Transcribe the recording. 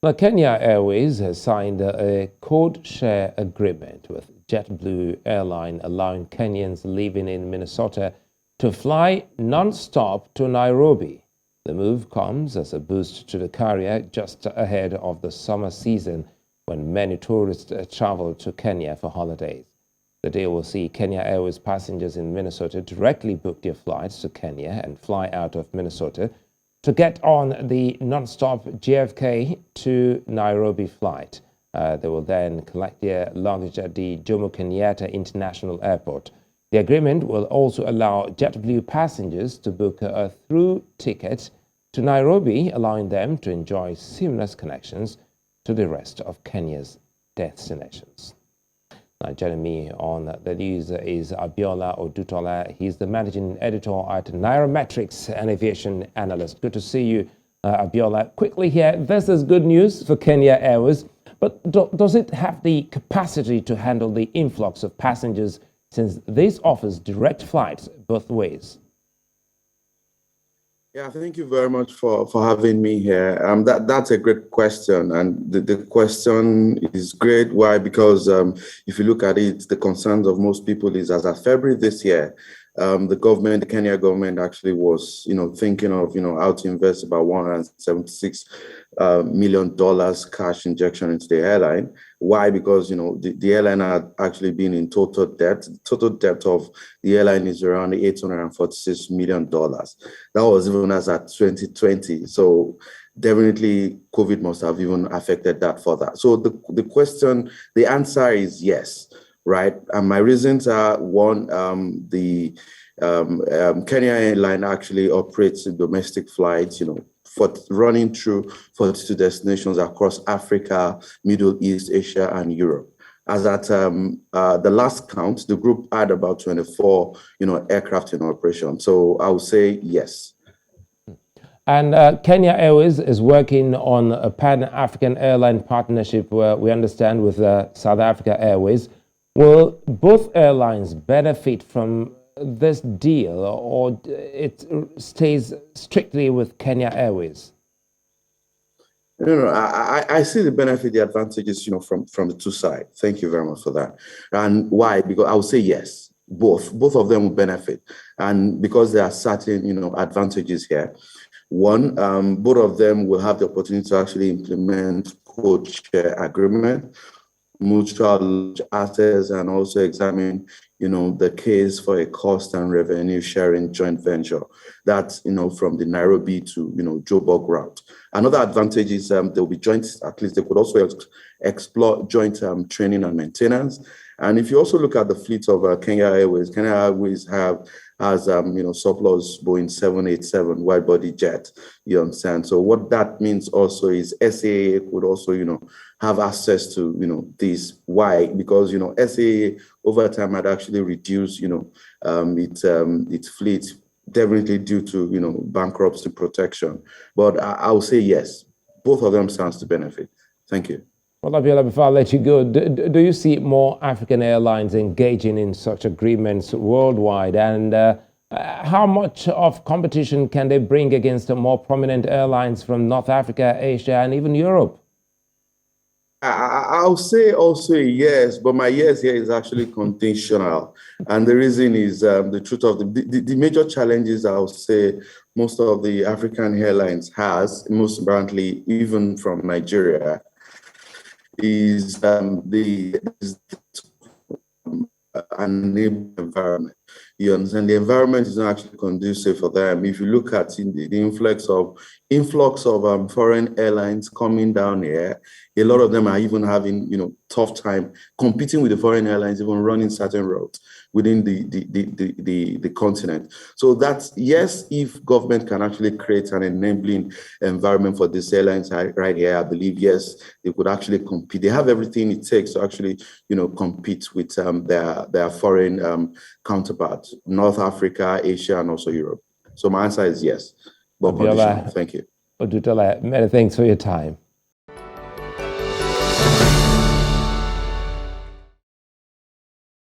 Now, Kenya Airways has signed a code-share agreement with JetBlue Airline, allowing Kenyans living in Minnesota to fly non-stop to Nairobi. The move comes as a boost to the carrier just ahead of the summer season, when many tourists travel to Kenya for holidays. The deal will see Kenya Airways passengers in Minnesota directly book their flights to Kenya and fly out of Minnesota to get on the non-stop JFK to Nairobi flight. They will then collect their luggage at the Jomo Kenyatta International Airport. The agreement will also allow JetBlue passengers to book a through ticket to Nairobi, allowing them to enjoy seamless connections to the rest of Kenya's destinations. Now, joining me on the news is Abiola Odutola. He's the managing editor at Nairametrics and Aviation Analyst. Good to see you, Abiola. Quickly here, this is good news for Kenya Airways, but does it have the capacity to handle the influx of passengers, since this offers direct flights both ways? Yeah, thank you very much for having me here. That's a great question, and the question is great. Why? Because if you look at it, the concerns of most people is, as of February this year, the Kenya government actually was, thinking of, how to invest about $176 million cash injection into the airline. Why? Because, the airline had actually been in total debt. The total debt of the airline is around $846 million. That was even as at 2020. So definitely COVID must have even affected that further. So the answer is yes. Right. And my reasons are, one, the Kenya Airline actually operates domestic flights, for running through 42 destinations across Africa, Middle East, Asia, and Europe. As at the last count, the group had about 24, aircraft in operation. So I would say yes. And Kenya Airways is working on a Pan-African airline partnership, where we understand, with South Africa Airways. Will both airlines benefit from this deal, or it stays strictly with Kenya Airways? No, I see the benefit, the advantages, from the two sides. Thank you very much for that. And why? Because I would say yes, both of them will benefit, and because there are certain, advantages here. One, both of them will have the opportunity to actually implement code-share agreement, mutual assets, and also examine, the case for a cost and revenue sharing joint venture. That's, from the Nairobi to, Joburg route. Another advantage is there'll be joint, at least they could also explore joint training and maintenance. And if you also look at the fleet of Kenya Airways has surplus Boeing 787 wide-body jet. You understand? So what that means also is SAA could also, have access to, this. Why? Because, SAA over time had actually reduced, its fleet, definitely due to, bankruptcy protection. But I will say yes, both of them stands to benefit. Thank you. Well, Abiola, before I let you go, do you see more African airlines engaging in such agreements worldwide? And how much of competition can they bring against the more prominent airlines from North Africa, Asia, and even Europe? I'll say also yes, but my yes here is actually conditional. And the reason is the truth of the major challenges, I'll say, most of the African airlines has, most apparently even from Nigeria, is the unstable environment. You understand? The environment is not actually conducive for them. If you look at the influx of foreign airlines coming down here, a lot of them are even having tough time competing with the foreign airlines, even running certain routes within the continent. So that's yes, if government can actually create an enabling environment for these airlines right here, I believe yes, they could actually compete. They have everything it takes to actually compete with their foreign counterparts, North Africa, Asia, and also Europe. So my answer is yes. But conditional. Thank you. Odutola, many thanks for your time.